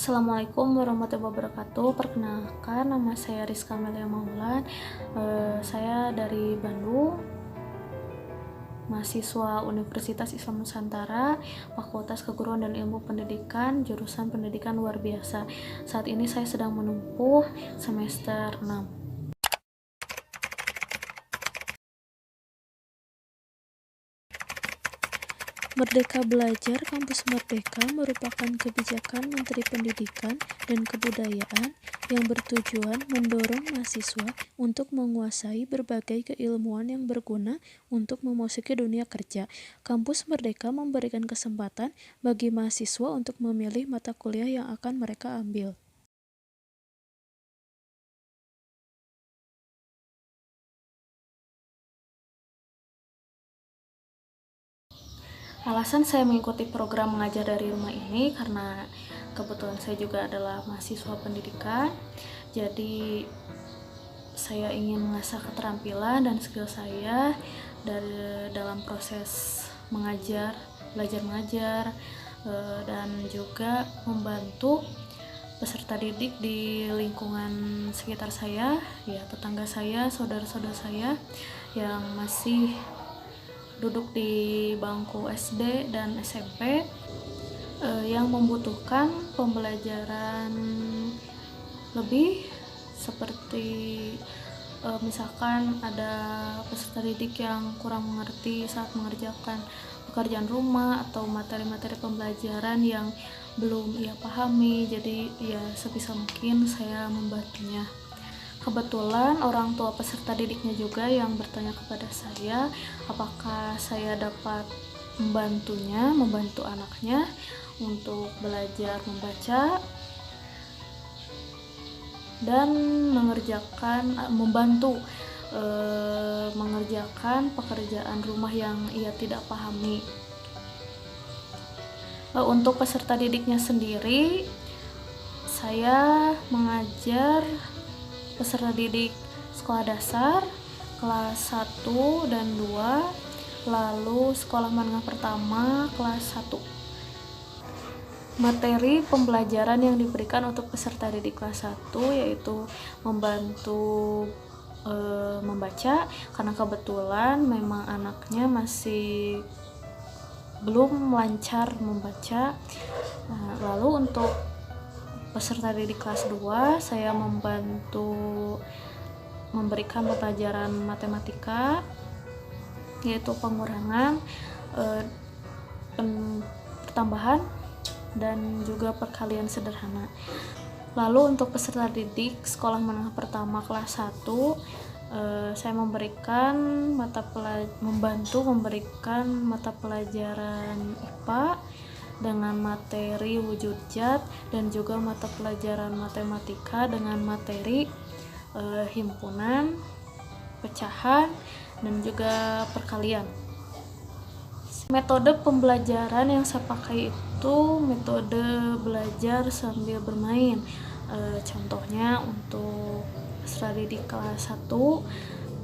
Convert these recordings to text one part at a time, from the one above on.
Assalamualaikum warahmatullahi wabarakatuh. Perkenalkan, nama saya Rizka Melia Maulan. Saya dari Bandung, mahasiswa Universitas Islam Nusantara, Fakultas Keguruan dan Ilmu Pendidikan, jurusan Pendidikan Luar Biasa. Saat ini saya sedang menempuh semester 6. Merdeka Belajar Kampus Merdeka merupakan kebijakan Menteri Pendidikan dan Kebudayaan yang bertujuan mendorong mahasiswa untuk menguasai berbagai keilmuan yang berguna untuk memasuki dunia kerja. Kampus Merdeka memberikan kesempatan bagi mahasiswa untuk memilih mata kuliah yang akan mereka ambil. Alasan saya mengikuti program mengajar dari rumah ini karena kebetulan saya juga adalah mahasiswa pendidikan. Jadi saya ingin mengasah keterampilan dan skill saya dalam proses mengajar, belajar mengajar, dan juga membantu peserta didik di lingkungan sekitar saya, ya tetangga saya, saudara-saudara saya yang masih duduk di bangku SD dan SMP yang membutuhkan pembelajaran lebih seperti misalkan ada peserta didik yang kurang mengerti saat mengerjakan pekerjaan rumah atau materi-materi pembelajaran yang belum ia pahami, jadi ya sebisa mungkin saya membantunya. Kebetulan orang tua peserta didiknya juga yang bertanya kepada saya apakah saya dapat membantu anaknya untuk belajar membaca dan mengerjakan pekerjaan rumah yang ia tidak pahami. Untuk peserta didiknya sendiri, saya mengajar peserta didik sekolah dasar kelas 1 dan 2, lalu sekolah menengah pertama kelas 1. Materi pembelajaran yang diberikan untuk peserta didik kelas 1 yaitu membantu membaca, karena kebetulan memang anaknya masih belum lancar membaca. Lalu untuk peserta didik kelas 2, saya membantu memberikan pelajaran matematika, yaitu pengurangan, pertambahan, dan juga perkalian sederhana. Lalu untuk peserta didik sekolah menengah pertama kelas 1, saya membantu memberikan mata pelajaran IPA dengan materi wujud zat dan juga mata pelajaran matematika dengan materi himpunan, pecahan, dan juga perkalian. Metode pembelajaran yang saya pakai itu metode belajar sambil bermain. Contohnya untuk peserta didik kelas 1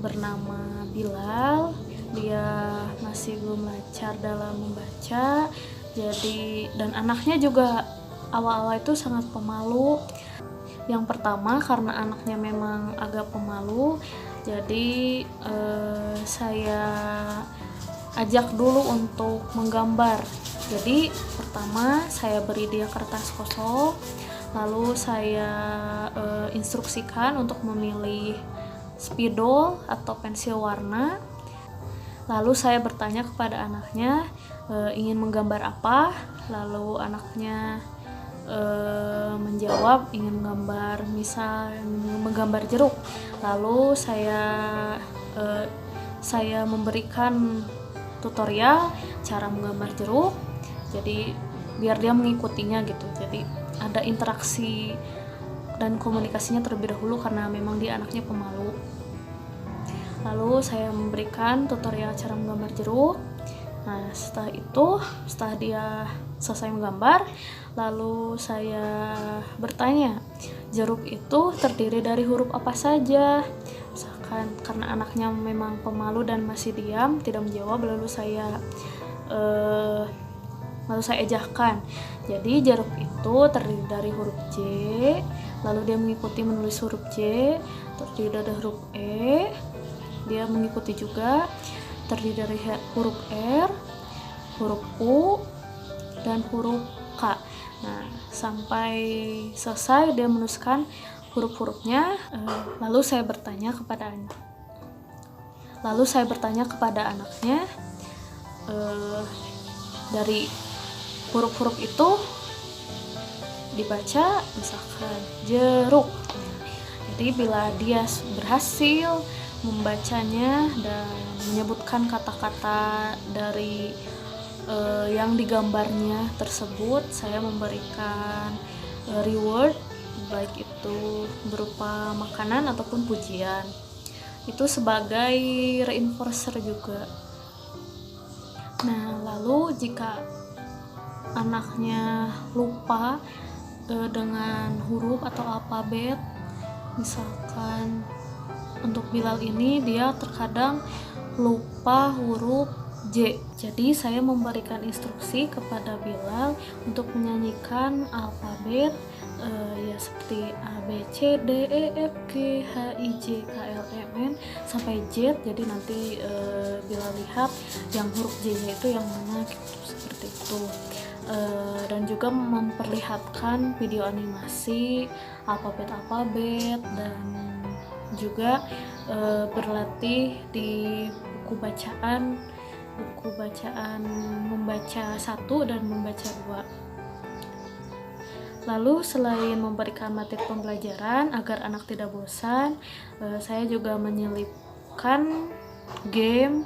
bernama Bilal, dia masih belum lancar dalam membaca. Dan anaknya juga awal-awal itu sangat pemalu. Yang pertama karena anaknya memang agak pemalu, jadi saya ajak dulu untuk menggambar. Jadi pertama saya beri dia kertas kosong, lalu saya instruksikan untuk memilih spidol atau pensil warna. Lalu saya bertanya kepada anaknya ingin menggambar apa, lalu anaknya menjawab ingin menggambar jeruk. Lalu saya memberikan tutorial cara menggambar jeruk, jadi biar dia mengikutinya gitu. Jadi ada interaksi dan komunikasinya terlebih dahulu karena memang dia anaknya pemalu. Lalu saya memberikan tutorial cara menggambar jeruk. Nah, setelah dia selesai menggambar, lalu saya bertanya, jeruk itu terdiri dari huruf apa saja? Misalkan karena anaknya memang pemalu dan masih diam, tidak menjawab, lalu saya lalu saya ejahkan. Jadi Jeruk itu terdiri dari huruf J, lalu dia mengikuti menulis huruf J, terdiri dari huruf E, dia mengikuti juga, terdiri dari huruf R, huruf U, dan huruf K. Nah, sampai selesai dia menuliskan huruf-hurufnya. Lalu saya bertanya kepada anaknya, dari huruf-huruf itu dibaca misalkan jeruk. Jadi bila dia berhasil membacanya dan menyebutkan kata-kata dari yang digambarnya tersebut, saya memberikan reward, baik itu berupa makanan ataupun pujian. Itu sebagai reinforcer juga. Nah, lalu jika anaknya lupa dengan huruf atau alfabet, misalkan untuk Bilal ini dia terkadang lupa huruf J. Jadi saya memberikan instruksi kepada Bilal untuk menyanyikan alfabet ya seperti A, B, C, D, E, F, G, H, I, J, K, L, M, N sampai Z. Jadi nanti Bilal lihat yang huruf J-nya itu yang mana gitu, seperti itu. Dan juga memperlihatkan video animasi alfabet dan juga berlatih di buku bacaan membaca 1 dan membaca 2. Lalu selain memberikan materi pembelajaran agar anak tidak bosan, saya juga menyelipkan game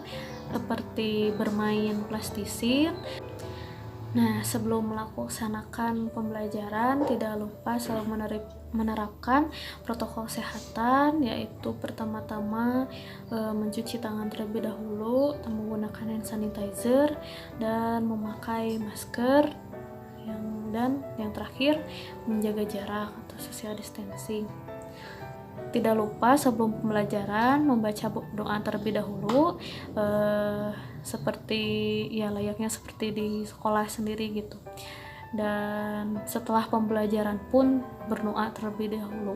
seperti bermain plastisin. Nah, sebelum melaksanakan pembelajaran, tidak lupa selalu menerapkan protokol kesehatan, yaitu pertama-tama mencuci tangan terlebih dahulu, menggunakan hand sanitizer, dan memakai masker, dan yang terakhir menjaga jarak atau social distancing. Tidak lupa sebelum pembelajaran membaca doa terlebih dahulu, seperti ya layaknya seperti di sekolah sendiri gitu. Dan setelah pembelajaran pun berdoa terlebih dahulu.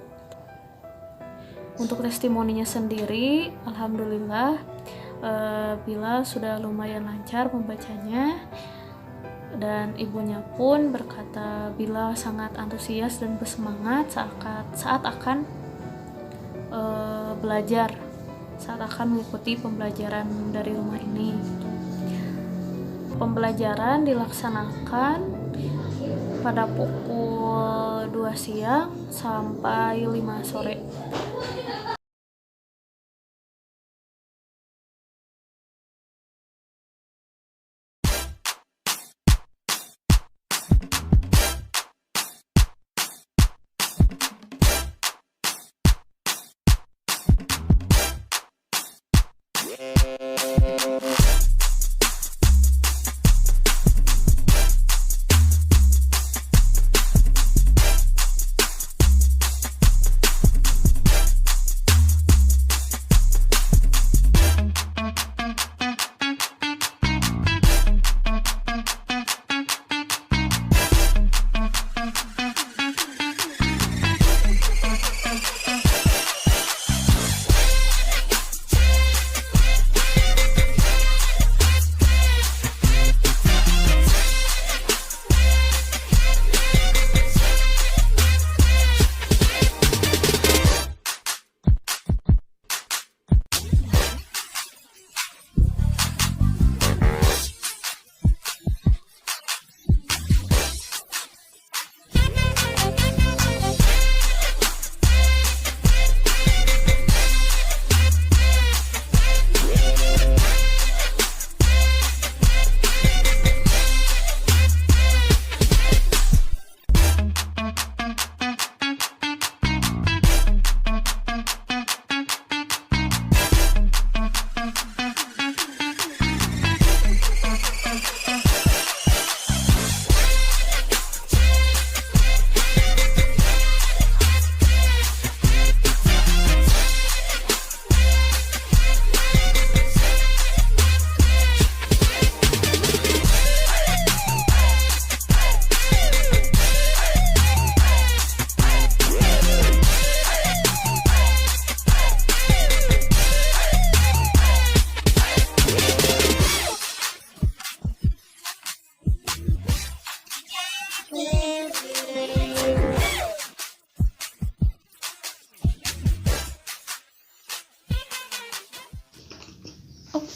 Untuk testimoninya sendiri, alhamdulillah Bilal sudah lumayan lancar membacanya, dan ibunya pun berkata Bilal sangat antusias dan bersemangat saat akan belajar, saat akan mengikuti pembelajaran dari rumah ini. Pembelajaran dilaksanakan pada pukul 2 siang sampai 5 sore.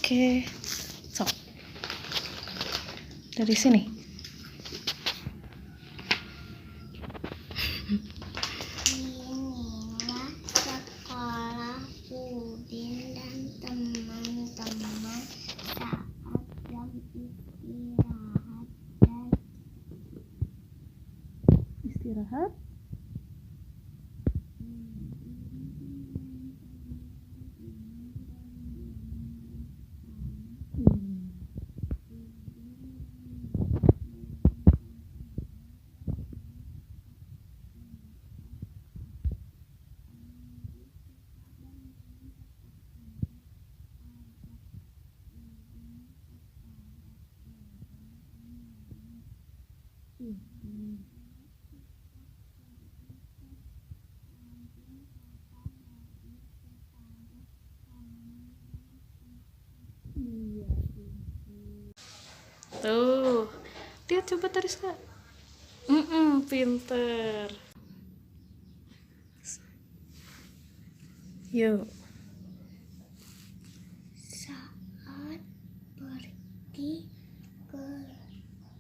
Oke. Sok. Dari sini. Inilah sekolah Udin dan teman-teman saat jam istirahat dan Istirahat. Tuh, lihat coba terus Kak. Pinter. Yuk. saat pergi ke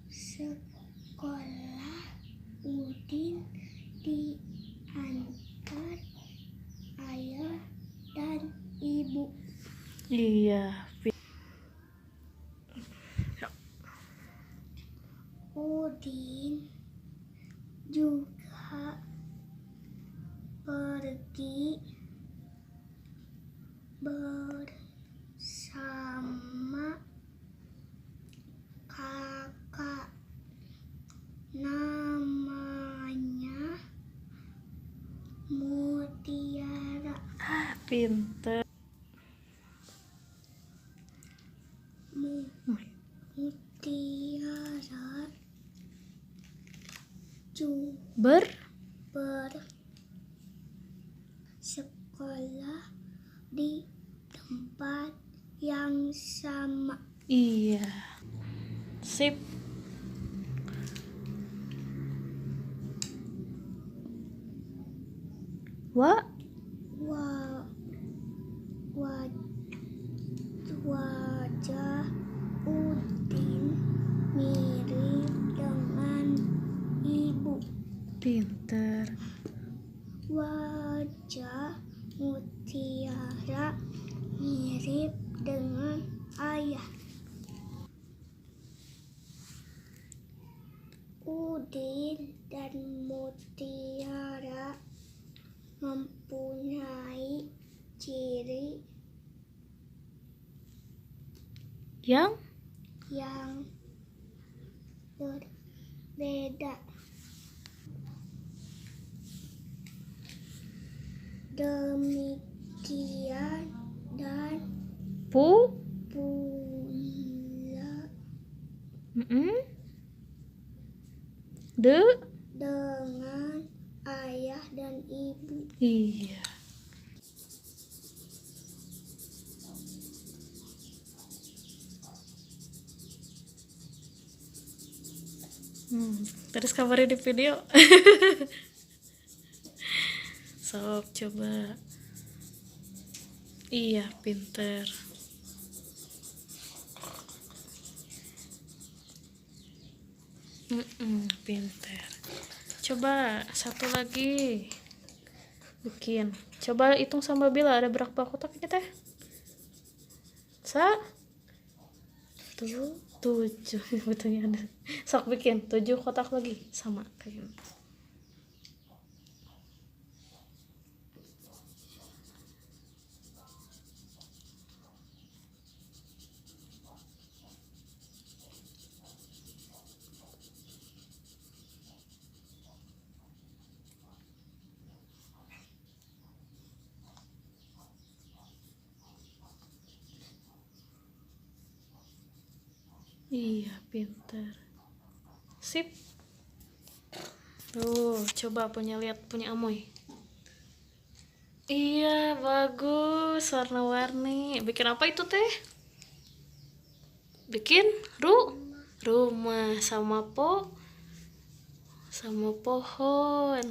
sekolah Udin diantar ayah dan ibu. Iya. Udin juga pergi bersama kakak namanya Mutiara. Pinter. Mutiara juga bersekolah di tempat yang sama. Iya. Sip. Wah. Wajah Udin mirip dengan ibu. Pinter. Wajah Mutiara mirip dengan ayah. Udin dan Mutiara mempunyai ciri Yang berbeda. Demikian dan pula dengan ayah dan ibu. Iya. Terus kabarin di video. Sok coba. Iya, pinter. Pinter. Coba satu lagi. Bikin. Coba hitung sama Bila ada berapa kotak ini teh? 7 betulnya ada. Sok bikin 7 kotak lagi sama kayak gitu. Iya, pinter. Sip. Tuh, coba lihat punya Amoy. Iya, bagus, warna-warni. Bikin apa itu teh? Bikin rumah sama pohon.